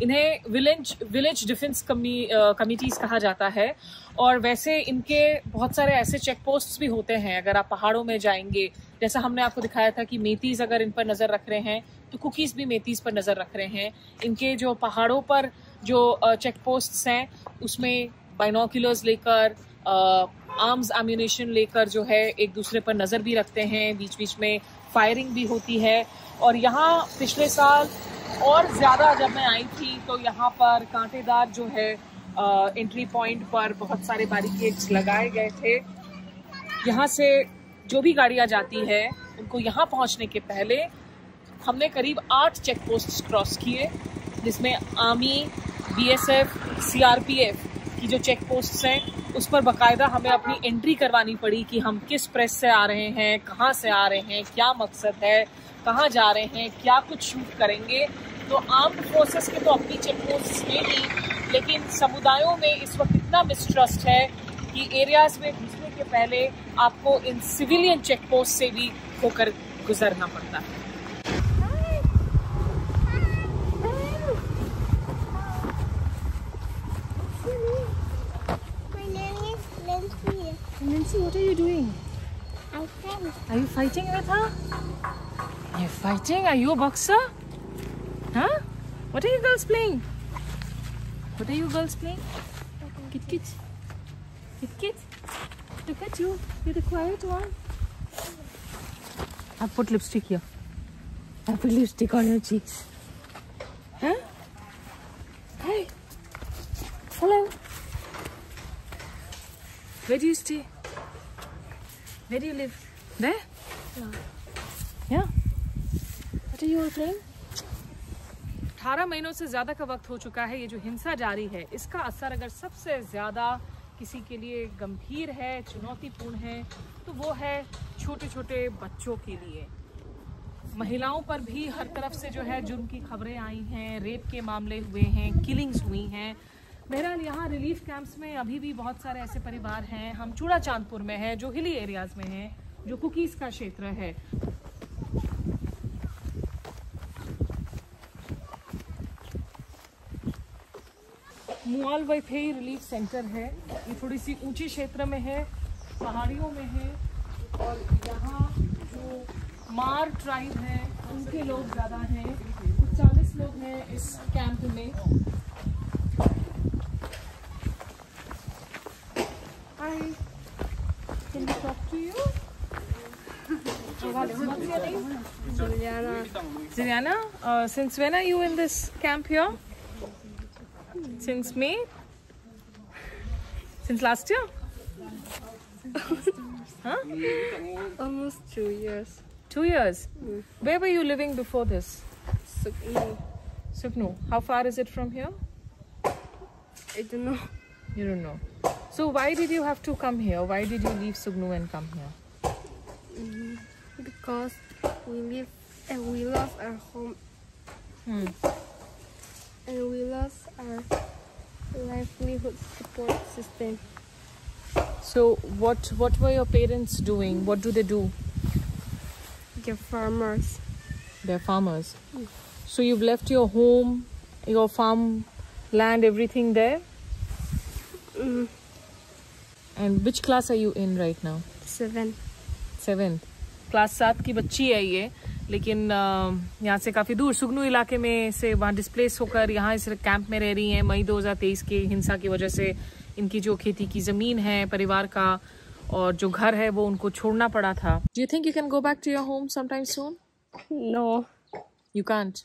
इन्हें विलेज डिफेंस कमिटीज कहा जाता है। और वैसे इनके बहुत सारे ऐसे चेक पोस्ट्स भी होते हैं। अगर आप पहाड़ों में जाएंगे, जैसा हमने आपको दिखाया था कि मेतीस अगर इन पर नज़र रख रहे हैं तो कुकीज़ भी मेतीस पर नज़र रख रहे हैं। इनके जो पहाड़ों पर जो चेक पोस्ट्स हैं उसमें बाइनोक्यूलर्स लेकर, आर्म्स एम्यूनेशन लेकर जो है एक दूसरे पर नज़र भी रखते हैं। बीच बीच में फायरिंग भी होती है। और यहाँ पिछले साल और ज़्यादा जब मैं आई थी तो यहाँ पर कांटेदार जो है एंट्री पॉइंट पर बहुत सारे बैरिकेड्स लगाए गए थे। यहाँ से जो भी गाड़ियाँ जाती है उनको यहाँ पहुँचने के पहले हमने करीब 8 चेक पोस्ट क्रॉस किए, जिसमें आर्मी, BSF, CRPF की जो चेक पोस्ट हैं उस पर बाकायदा हमें अपनी एंट्री करवानी पड़ी कि हम किस प्रेस से आ रहे हैं, कहाँ से आ रहे हैं, क्या मकसद है, कहाँ जा रहे हैं, क्या कुछ शूट करेंगे। तो आर्म्ड फोर्सेस के तो अपनी चेक पोस्ट में ही, लेकिन समुदायों में इस वक्त इतना मिसट्रस्ट है कि एरियाज में घुसने के पहले आपको इन सिविलियन चेक पोस्ट से भी होकर गुजरना पड़ता है। Nancy, what are you doing? I'm fighting. Are you fighting with her? You're fighting? Are you a boxer? Huh? What are you girls playing? What are you girls playing? Kit Kit. Kit Kit. Look at you. You're the quiet one. I'll put lipstick here. I'll put lipstick on your cheeks. Huh? Hi. Hello. Where do you stay? Where do you live? There? Yeah. What are you all playing? 18 महीनों से ज़्यादा का वक्त हो चुका है। ये जो हिंसा जारी है, इसका असर अगर सबसे ज़्यादा किसी के लिए गंभीर है, चुनौतीपूर्ण है, तो वो है छोटे छोटे बच्चों के लिए। महिलाओं पर भी हर तरफ से जो है जुर्म की खबरें आई हैं, रेप के मामले हुए हैं, किलिंग्स हुई हैं। बहरहाल यहाँ रिलीफ कैंप्स में अभी भी बहुत सारे ऐसे परिवार हैं। हम चूड़ाचांदपुर में हैं, जो हिली एरियाज़ में हैं, जो कुकीज़ का क्षेत्र है। मुआल वैफेई रिलीफ सेंटर है। ये थोड़ी सी ऊंची क्षेत्र में है, पहाड़ियों में है। और यहाँ जो मार ट्राइब है उनके लोग ज़्यादा हैं, कुछ 40 लोग हैं इस कैंप में। Hi, can we talk to you? What's your name? Juliana. Juliana, since when are you in this camp here? Since May? Since last year? Huh? Almost 2 years. 2 years? Where were you living before this? Suknu. Suknu. How far is it from here? I don't know. You don't know. So why did you have to come here? Why did you leave Sugnu and come here? Because we live and we lost our home. And we lost our livelihood support system. So what were your parents doing? What do they do? They're farmers. They're farmers. So you've left your home, your farm land, everything there? Mm, And which class are you in right now? 7. 7th class 7 की बच्ची है ये, लेकिन यहाँ से काफ़ी दूर सुगनू इलाके में से वहाँ डिस्प्लेस होकर यहाँ इस कैंप में रह रही हैं। मई 2023 की हिंसा की वजह से इनकी जो खेती की ज़मीन है परिवार का और जो घर है वो उनको छोड़ना पड़ा था। Do you think you can go back to your home sometime soon? No. You can't.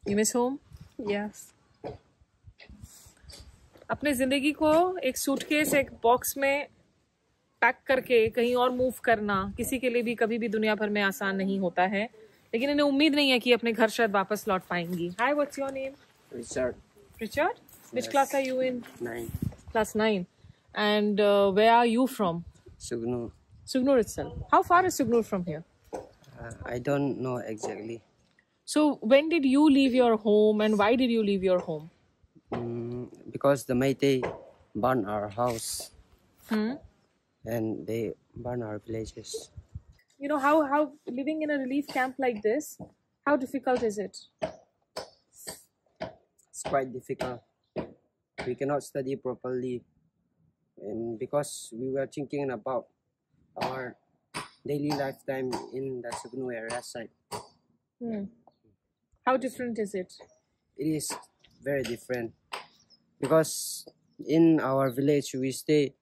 You miss home? Yes. अपने ज़िंदगी को एक सूटकेस, एक बॉक्स में पैक करके कहीं और मूव करना किसी के लिए भी कभी भी दुनिया भर में आसान नहीं होता है, लेकिन इन्हें उम्मीद नहीं है कि अपने घर शायद वापस लौट पाएंगी। Hi, what's your name? Richard. Richard? Which class are you in? 9. Class 9. And where are you from? Sugnur. Sugnur itself. How far is Sugnur from here? I don't know exactly. So when did you leave your home and why did you leave your home? Because the Meitei burned our house Hmm? and they burned our villages. You know, how living in a relief camp like this, how difficult is it? It's quite difficult. We cannot study properly, and because we were thinking about our daily lifetime in the Sugnur area side. Hmm. How different is it? It is very different because in our village we stay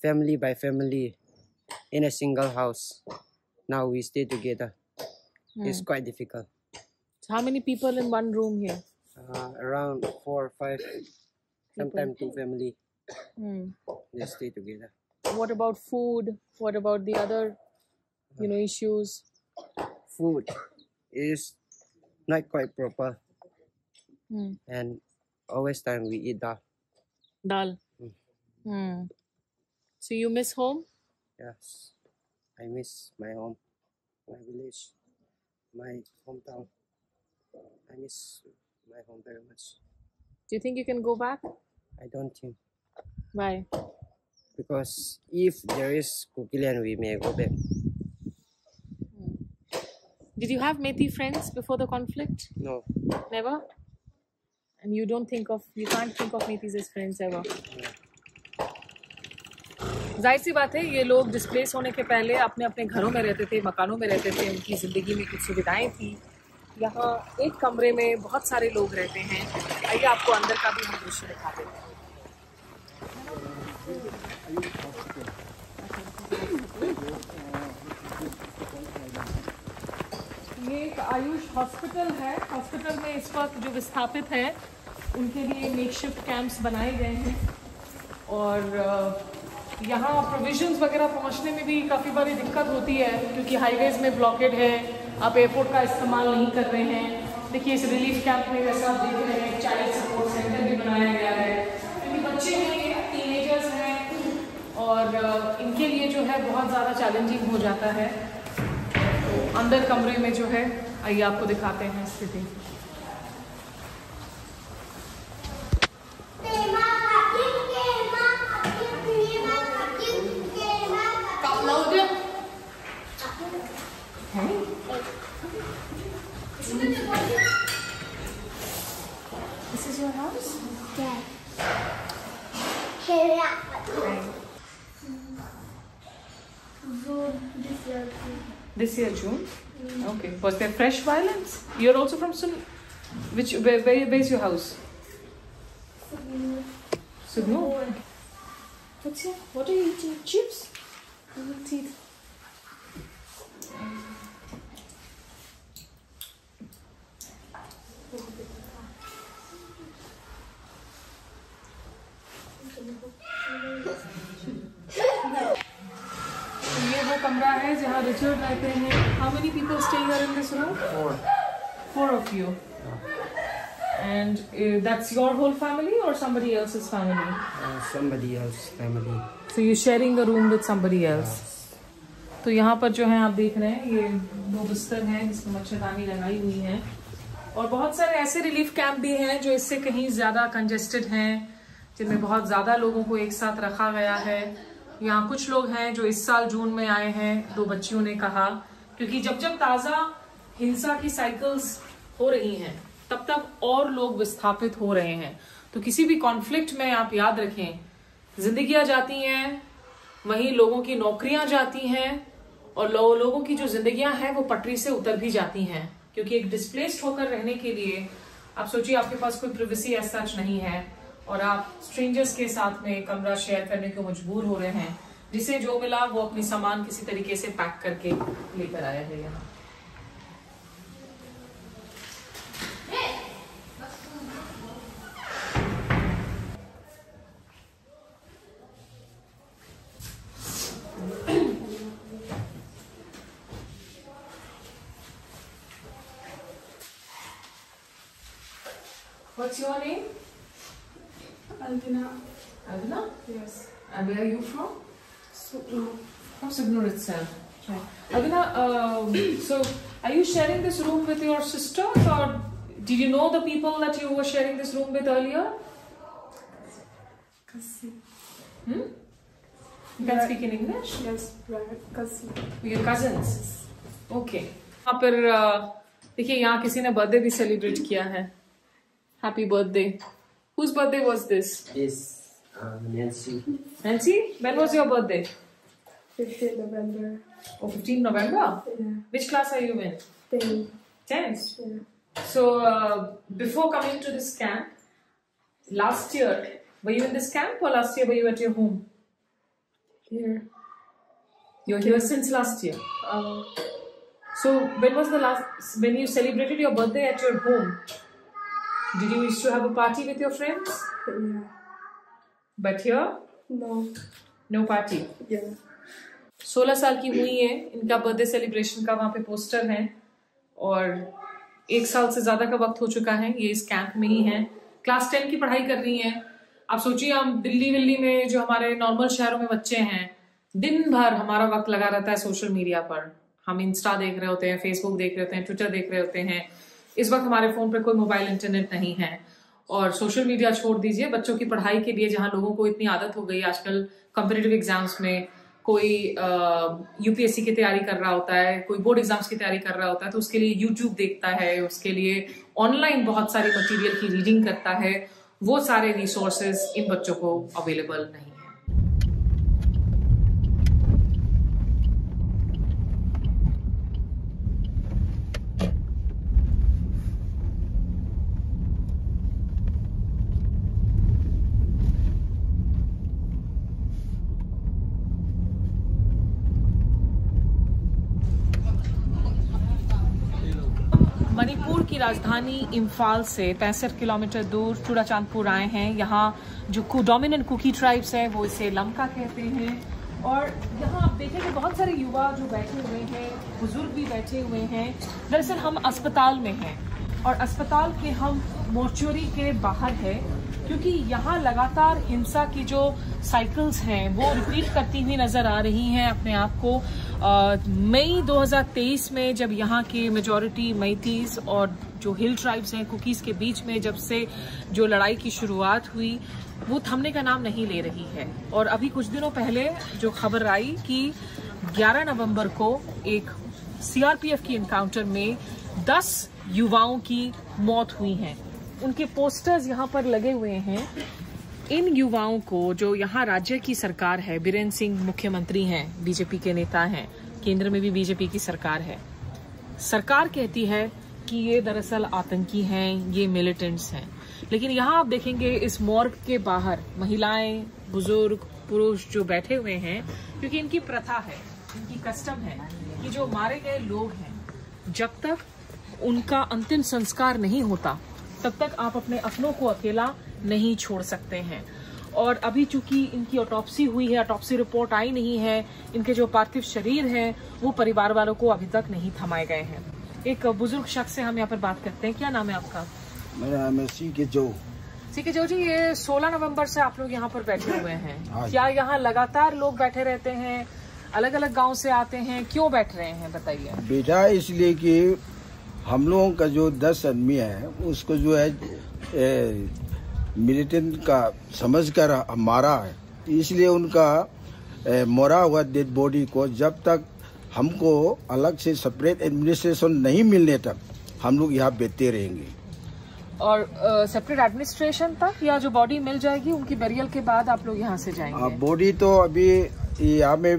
family by family in a single house. Now we stay together. It's quite difficult. So how many people in one room here? Around 4 or 5, sometimes 2 family. Hmm. They stay together. What about food? What about the other, issues? Food is not quite proper, Hmm. and always time we eat dal. Dal. Hmm. So you miss home? Yes, I miss my home, my village, my hometown. I miss my home very much. Do you think you can go back? I don't think, Why? because if there is Kukilan, we may go back. Did you have Methi friends before the conflict? No, Never? And you can't think of Methis as friends ever? जाहिर सी बात है, ये लोग displace होने के पहले अपने अपने घरों में रहते थे, मकानों में रहते थे, उनकी ज़िंदगी में कुछ सुविधाएं थी। यहाँ एक कमरे में बहुत सारे लोग रहते हैं। आइए आपको अंदर का भी हम दृश्य दिखा देते हैं। ये एक आयुष हॉस्पिटल है। हॉस्पिटल में इस वक्त जो विस्थापित हैं उनके लिए मेकशिफ्ट कैंप्स बनाए गए हैं और यहाँ प्रोविजंस वगैरह पहुँचने में भी काफ़ी बारी दिक्कत होती है क्योंकि हाईवेज़ में ब्लॉकेड है, आप एयरपोर्ट का इस्तेमाल नहीं कर रहे हैं। देखिए इस रिलीफ कैंप में जैसा आप देख रहे हैं चाइल्ड सपोर्ट सेंटर भी बनाया गया है क्योंकि बच्चे हैं, टीनेजर्स हैं और इनके लिए जो है बहुत ज़्यादा चैलेंजिंग हो जाता है। तो अंदर कमरे में जो है, आइए आपको दिखाते हैं स्थिति। This is your house? Yes. This year June? Okay. Was there fresh violence? You're also from where's your house? Sugnur. What's here? What are you eating? Chips? Teeth. ये वो कमरा है जहाँ रिचर्ड रहते हैं। How many people stay here in this room? 4. 4 of you. And that's your whole family or somebody else's family? Somebody else's family. So you're sharing the room with somebody else. तो यहाँ पर जो है आप देख रहे हैं ये 2 बिस्तर हैं जिसमें मच्छरदानी लगाई हुई है और बहुत सारे ऐसे रिलीफ कैंप भी हैं जो इससे कहीं ज़्यादा कंजेस्टेड हैं जिनमें बहुत ज़्यादा लोगों को एक साथ रखा गया है। यहाँ कुछ लोग हैं जो इस साल जून में आए हैं, 2 बच्चियों ने कहा, क्योंकि जब जब ताज़ा हिंसा की साइकिल्स हो रही हैं तब तब और लोग विस्थापित हो रहे हैं। तो किसी भी कॉन्फ्लिक्ट में आप याद रखें, जिंदगियां जाती हैं, वहीं लोगों की नौकरियां जाती हैं, और लोगों की जो जिंदगियां हैं वो पटरी से उतर भी जाती हैं, क्योंकि एक डिस्प्लेस्ड होकर रहने के लिए आप सोचिए आपके पास कोई प्रिवेसी एज सच नहीं है और आप स्ट्रेंजर्स के साथ में कमरा शेयर करने को मजबूर हो रहे हैं। जिसे जो मिला वो अपनी सामान किसी तरीके से पैक करके लेकर आया है यहाँ। What's your name? Alvina. Alvina? Yes. And where are you from? Sugnur. From Sugnur itself. Right. Alvina, so are you sharing this room with your sisters, or did you know the people that you were sharing this room with earlier? Cousin. You can speak in English? Yes, right. Cousin. Your cousins? Okay. यहाँ पर देखिए, यहाँ किसी ने birthday भी celebrate किया है। Happy birthday. Whose birthday was this? Yes, Nancy. Nancy? When was your birthday? 15 November. Oh, 15 November? Yeah. Which class are you in? 10. 10th? Yeah. So, before coming to this camp, last year, were you in this camp or last year were you at your home? Here. You're here since last year? So, when was the last, when you celebrated your birthday at your home, did you used to have a party with your friends? Yeah. But here? No. No party? Yeah. 16 साल की हुई है, इनका birthday celebration का वहाँ पे poster है, और 1 साल से ज़्यादा का वक्त हो चुका है ये इस कैंप में ही है। क्लास 10 की पढ़ाई कर रही हैं। आप सोचिए, हम दिल्ली में जो हमारे नॉर्मल शहरों में बच्चे हैं, दिन भर हमारा वक्त लगा रहता है सोशल मीडिया पर। हम इंस्टा देख रहे होते हैं, फेसबुक देख रहे होते हैं, ट्विटर देख रहे होते हैं। इस वक्त हमारे फोन पर कोई मोबाइल इंटरनेट नहीं है, और सोशल मीडिया छोड़ दीजिए, बच्चों की पढ़ाई के लिए जहां लोगों को इतनी आदत हो गई आजकल कॉम्पिटिटिव एग्जाम्स में, कोई यूपीएससी की तैयारी कर रहा होता है, कोई बोर्ड एग्जाम्स की तैयारी कर रहा होता है, तो उसके लिए यूट्यूब देखता है, उसके लिए ऑनलाइन बहुत सारी मटेरियल की रीडिंग करता है। वो सारे रिसोर्सेज इन बच्चों को अवेलेबल नहीं है। मणिपुर की राजधानी इम्फाल से 65 किलोमीटर दूर चूड़ाचांदपुर आए हैं। यहाँ जो डोमिनेंट कुकी ट्राइब्स हैं वो इसे लमका कहते हैं, और यहाँ आप देखेंगे बहुत सारे युवा जो बैठे हुए हैं, बुजुर्ग भी बैठे हुए हैं। दरअसल हम अस्पताल में हैं, और अस्पताल के हम मोर्चुरी के बाहर है, क्योंकि यहाँ लगातार हिंसा की जो साइकिल्स हैं वो रिपीट करती हुई नजर आ रही हैं अपने आप को। मई 2023 में जब यहाँ की मेजॉरिटी मैतीज और जो हिल ट्राइब्स हैं कुकीज के बीच में जब से जो लड़ाई की शुरुआत हुई, वो थमने का नाम नहीं ले रही है। और अभी कुछ दिनों पहले जो खबर आई कि 11 नवंबर को एक सीआरपीएफ की एनकाउंटर में 10 युवाओं की मौत हुई है। उनके पोस्टर्स यहाँ पर लगे हुए हैं। इन युवाओं को, जो यहाँ राज्य की सरकार है, बीरेन्द्र सिंह मुख्यमंत्री हैं, बीजेपी के नेता हैं, केंद्र में भी बीजेपी की सरकार है, सरकार कहती है कि ये दरअसल आतंकी हैं, ये मिलिटेंट्स हैं। लेकिन यहाँ आप देखेंगे इस मॉर्ग के बाहर महिलाएं, बुजुर्ग, पुरुष जो बैठे हुए हैं, क्योंकि इनकी प्रथा है, इनकी कस्टम है कि जो मारे गए लोग हैं, जब तक उनका अंतिम संस्कार नहीं होता तब तक आप अपने अपनों को अकेला नहीं छोड़ सकते हैं। और अभी चूंकि इनकी ऑटोप्सी हुई है, ऑटोप्सी रिपोर्ट आई नहीं है, इनके जो पार्थिव शरीर हैं वो परिवार वालों को अभी तक नहीं थमाए गए हैं। एक बुजुर्ग शख्स से हम यहाँ पर बात करते हैं। क्या नाम है आपका? मेरा नाम है सीके जो जी। ये 16 नवंबर से आप लोग यहाँ पर बैठे हुए हैं। क्या यहाँ लगातार लोग बैठे रहते हैं? अलग अलग गांव से आते हैं? क्यों बैठ रहे हैं, बताइए। बेटा इसलिए कि हम लोगों का जो 10 आदमी है उसको जो है मिलिटेंट का समझकर मारा है, इसलिए उनका मरा हुआ डेड बॉडी को जब तक हमको अलग से सेपरेट एडमिनिस्ट्रेशन नहीं मिलने तक हम लोग यहाँ बैठते रहेंगे। और सेपरेट एडमिनिस्ट्रेशन तक या जो बॉडी मिल जाएगी उनकी बेरियल के बाद आप लोग यहाँ से जाएंगे? बॉडी तो अभी यहाँ में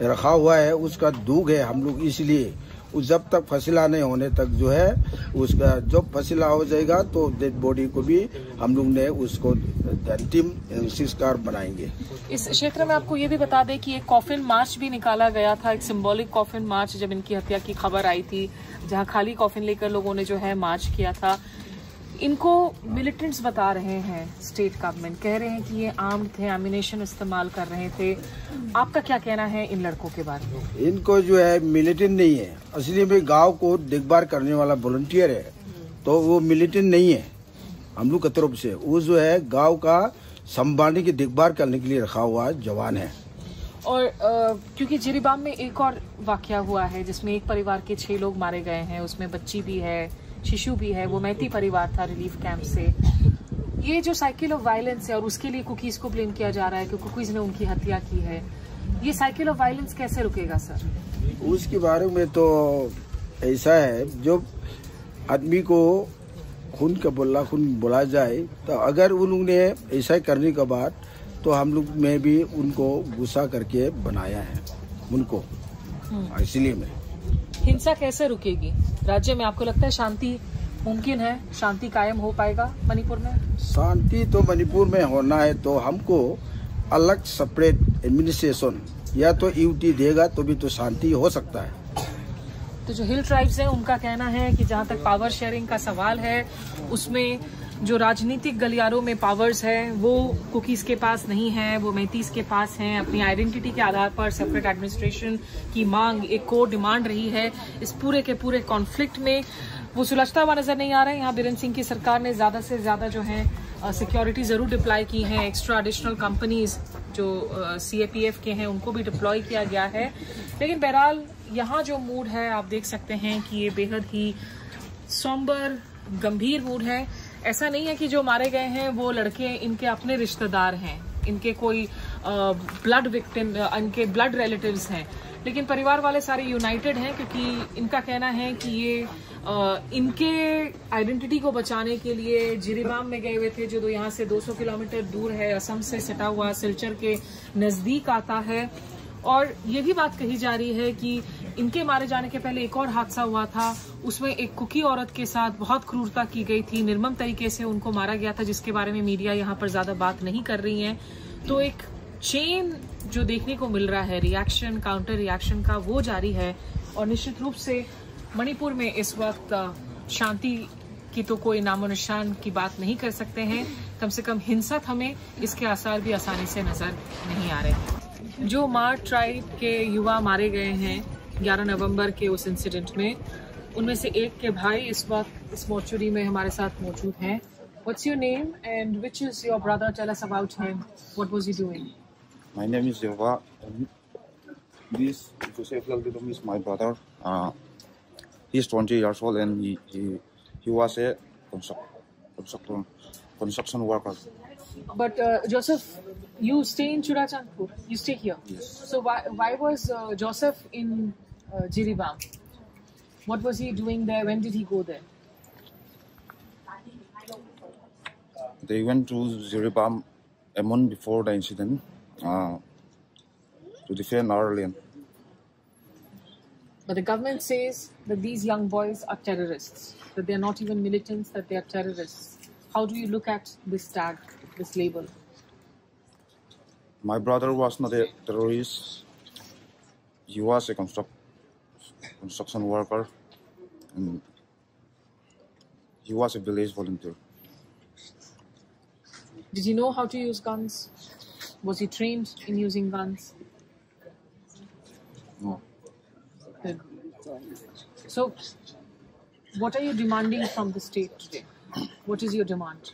रखा हुआ है, उसका दुख है हम लोग, इसलिए जब तक फैसला नहीं होने तक जो है उसका जब फैसला हो जाएगा तो डेड बॉडी को भी हम लोग ने उसको अंतिम संस्कार बनाएंगे। इस क्षेत्र में आपको ये भी बता दें कि एक कॉफिन मार्च भी निकाला गया था, एक सिंबॉलिक कॉफिन मार्च, जब इनकी हत्या की खबर आई थी, जहां खाली कॉफिन लेकर लोगों ने जो है मार्च किया था। इनको मिलिटेंट्स बता रहे हैं, स्टेट गवर्नमेंट कह रहे हैं कि ये आर्म्ड थे, एम्यूनेशन इस्तेमाल कर रहे थे। आपका क्या कहना है इन लड़कों के बारे में? इनको जो है मिलिटेंट नहीं है, असली में गांव को देखभाल करने वाला वॉलंटियर है, तो वो मिलिटेंट नहीं है हम लोग की तरफ से। वो जो है गांव का संभालने की देखभाल करने के लिए रखा हुआ जवान है। और क्योंकि जिरीबाम में एक और वाकया हुआ है जिसमें एक परिवार के 6 लोग मारे गए हैं, उसमें बच्ची भी है, शिशु भी है, वो मैती परिवार था रिलीफ कैंप से। ये जो साइकिल ऑफ वायलेंस है और उसके लिए कुकीज को ब्लेम किया जा रहा है कि कुकीज ने उनकी हत्या की है, ये साइकिल ऑफ वायलेंस कैसे रुकेगा सर? उसके बारे में तो ऐसा है, जो आदमी को खून का खून बोला जाए, तो अगर उन लोग ने ऐसा करने के बाद तो हम लोग में भी उनको गुस्सा करके बनाया है उनको, इसलिए में हिंसा कैसे रुकेगी राज्य में? आपको लगता है शांति मुमकिन है, शांति कायम हो पाएगा मणिपुर में? शांति तो मणिपुर में होना है तो हमको अलग सेपरेट एडमिनिस्ट्रेशन या तो यूटी देगा तो भी तो शांति हो सकता है। तो जो हिल ट्राइब्स हैं उनका कहना है कि जहां तक पावर शेयरिंग का सवाल है, उसमें जो राजनीतिक गलियारों में पावर्स है वो कुकीज के पास नहीं है, वो मैतीस के पास हैं। अपनी आइडेंटिटी के आधार पर सेपरेट एडमिनिस्ट्रेशन की मांग एक कोर डिमांड रही है। इस पूरे के पूरे कॉन्फ्लिक्ट में वो सुलझता हुआ नजर नहीं आ रहा है। यहाँ बीरेन सिंह की सरकार ने ज्यादा से ज्यादा जो है सिक्योरिटी जरूर डिप्लॉय की है, एक्स्ट्रा एडिशनल कंपनीज जो CAPF के हैं उनको भी डिप्लॉय किया गया है। लेकिन बहरहाल यहाँ जो मूड है आप देख सकते हैं कि ये बेहद ही सॉम्बर गंभीर मूड है। ऐसा नहीं है कि जो मारे गए हैं वो लड़के इनके अपने रिश्तेदार हैं, इनके कोई ब्लड विक्टिम, इनके ब्लड रिलेटिव्स हैं, लेकिन परिवार वाले सारे यूनाइटेड हैं क्योंकि इनका कहना है कि ये इनके आइडेंटिटी को बचाने के लिए जिरीबाम में गए हुए थे, जो यहाँ से 200 किलोमीटर दूर है, असम से सटा हुआ, सिलचर के नजदीक आता है। और ये भी बात कही जा रही है कि इनके मारे जाने के पहले एक और हादसा हुआ था, उसमें एक कुकी औरत के साथ बहुत क्रूरता की गई थी, निर्मम तरीके से उनको मारा गया था, जिसके बारे में मीडिया यहाँ पर ज्यादा बात नहीं कर रही है। तो एक चेन जो देखने को मिल रहा है रिएक्शन काउंटर रिएक्शन का, वो जारी है। और निश्चित रूप से मणिपुर में इस वक्त शांति की तो कोई नामो निशान की बात नहीं कर सकते हैं, कम से कम हिंसा थमे इसके आसार भी आसानी से नजर नहीं आ रहे। जो मार ट्राइब के युवा मारे गए हैं 11 नवंबर के उस इंसिडेंट में, उनमें से एक के भाई इस वक्त इस मोर्चुरी में हमारे साथ मौजूद हैं। What's your name and which is your brother? Tell us about him. What was he doing? My name is Jova. This Joseph Lalvidom is my brother. He's 20 years old and he was a construction worker. But Joseph, you stay in Churachandpur. You stay here. Yes. So why was Joseph in Jiribam? What was he doing there? When did he go there? They went to Jiribam a month before the incident to defend our land. But the government says that these young boys are terrorists, that they are not even militants, that they are terrorists. How do you look at this tag, this label? My brother was not a terrorist. He was a construction worker, and he was a village volunteer. Did he know how to use guns? Was he trained in using guns? No. Good. So, what are you demanding from the state today? What is your demand?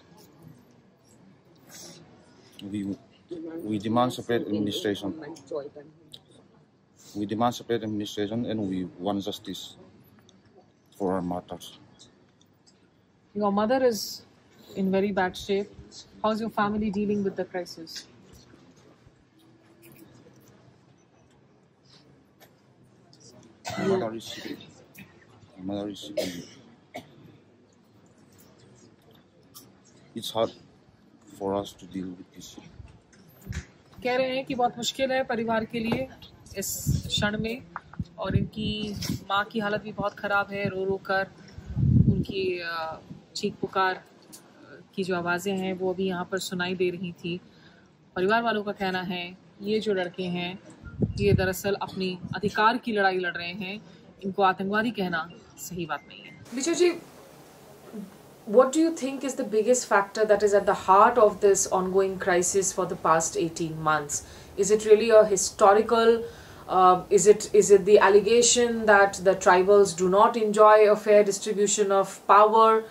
We demand separate administration. We demand separate administration and we want justice for our martyrs. Your mother is in very bad shape. How's your family dealing with the crisis? My mother is sick. My mother is sick. It's hard for us to deal with this. कह रहे हैं कि बहुत मुश्किल है परिवार के लिए इस क्षण में, और इनकी माँ की हालत भी बहुत ख़राब है। रो रो कर उनकी चीख पुकार की जो आवाज़ें हैं वो अभी यहाँ पर सुनाई दे रही थी। परिवार वालों का कहना है ये जो लड़के हैं ये दरअसल अपनी अधिकार की लड़ाई लड़ रहे हैं, इनको आतंकवादी कहना सही बात नहीं है। Vijay ji, what do you think is the biggest factor that is at the heart of this ongoing crisis for the past 18 months? Is it really a historical, is it the allegation that the tribals do not enjoy a fair distribution of power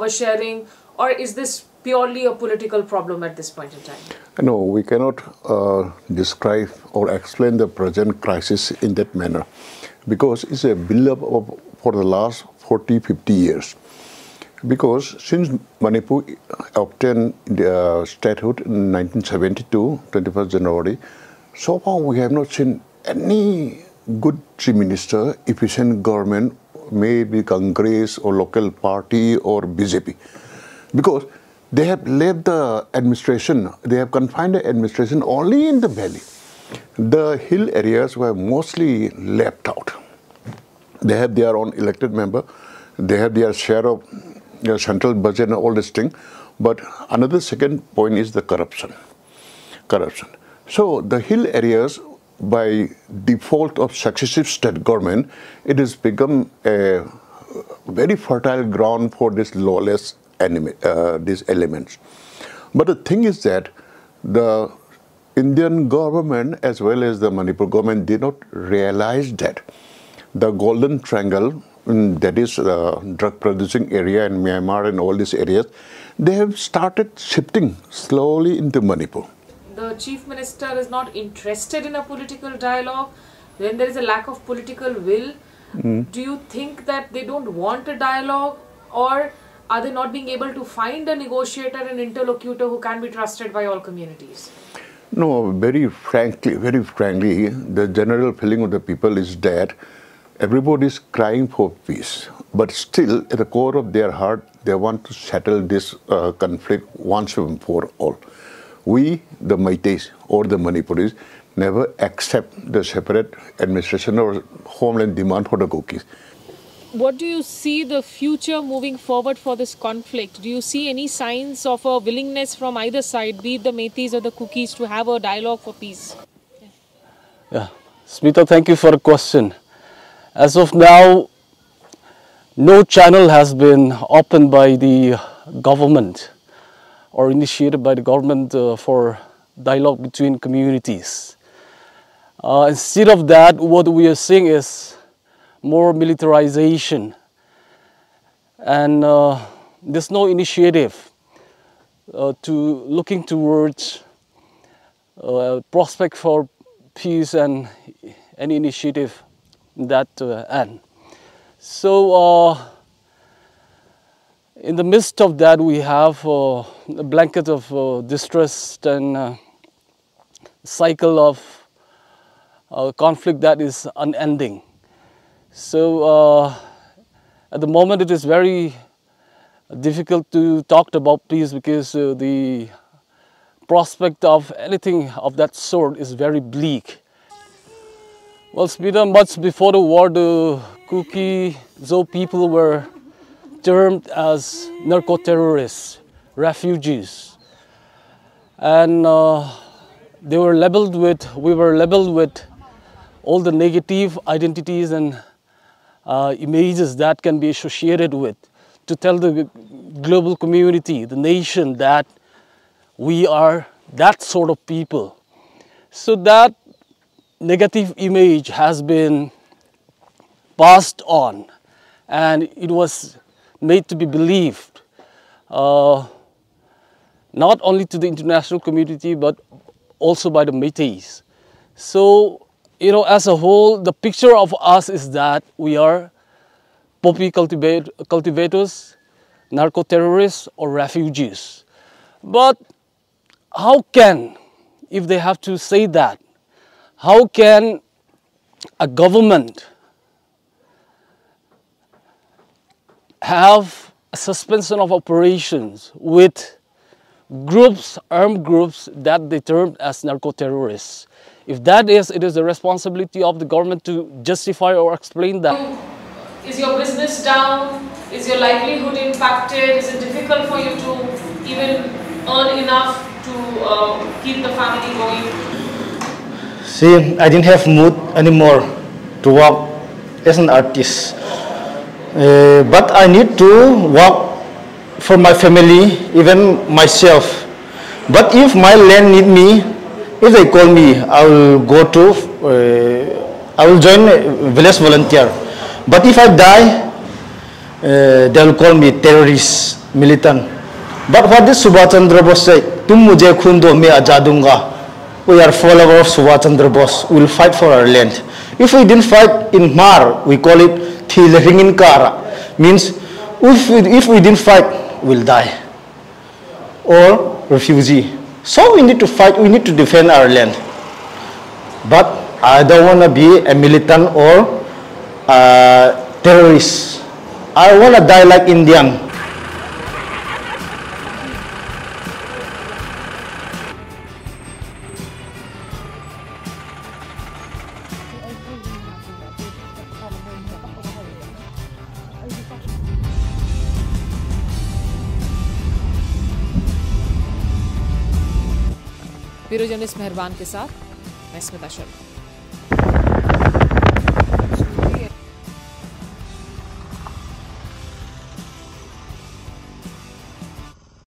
sharing, or is this purely a political problem at this point in time? No, we cannot describe or explain the present crisis in that manner, because it's a build-up for the last 40-50 years. Because since Manipur obtained statehood in 1972, 21st January, so far we have not seen any good chief minister, efficient government, maybe Congress or local party or BJP. Because they have left the administration, they have confined the administration only in the valley. The hill areas were mostly left out. They have their own elected member, they have their share of central budget and all this thing. But another second point is the corruption. So the hill areas, by default of successive state government, it has become a very fertile ground for this lawless these elements. But the thing is that the Indian government as well as the Manipur government did not realize that the Golden Triangle, that is drug producing area in Myanmar and all these areas, they have started shifting slowly into Manipur. The chief minister is not interested in a political dialogue, then there is a lack of political will. Do you think that they don't want a dialogue, or are they not being able to find a negotiator, an interlocutor who can be trusted by all communities? No, very frankly, the general feeling of the people is that everybody is crying for peace, but still at the core of their heart, they want to settle this conflict once and for all. We, the Meiteis or the Manipuris, never accept the separate administration or homeland demand for the Kukis. What do you see the future moving forward for this conflict? Do you see any signs of a willingness from either side, be it the Meiteis or the Kukis, to have a dialogue for peace? Yeah, Smita, thank you for the question. As of now, no channel has been opened by the government or initiated by the government for dialogue between communities. Instead of that, what we are seeing is more militarization, and there's no initiative to looking towards prospect for peace and any initiative that end. So in the midst of that, we have a blanket of distress and cycle of conflict that is unending. So at the moment it is very difficult to talk about peace, because the prospect of anything of that sort is very bleak. Well, Smita, much before the war, the Kuki Zo people were termed as narco-terrorists, refugees, and we were labeled with all the negative identities and images that can be associated with, to tell the global community, the nation, that we are that sort of people. So that negative image has been passed on, and it was made to be believed, not only to the international community but also by the Meiteis. So, you know, as a whole, the picture of us is that we are poppy cultivators, narco-terrorists or refugees. But how can, if they have to say that, how can a government have a suspension of operations with groups, armed groups that they termed as narco-terrorists? If that is, it is the responsibility of the government to justify or explain that. Is your business down? Is your livelihood impacted? Is it difficult for you to even earn enough to keep the family going? See, I didn't have mood anymore to work as an artist. But I need to work for my family, even myself. But if my land need me, if they call me, I will go to, I will join village volunteer. But if I die, they will call me terrorist, militant. But what did Subhash Chandra Bose say? Tum mujhe khun do, main azad dunga. We are followers of Subhash Chandra Bose. We will fight for our land. If we didn't fight in Mar, we call it Thil Ringin Kara. Means if we didn't fight, we'll die. Or refugee. So we need to fight, we need to defend our land. But I don't want to be a militant or a terrorist. I want to die like Indian. Bureau journalist मेहरबान के साथ मैं स्मिता शर्मा।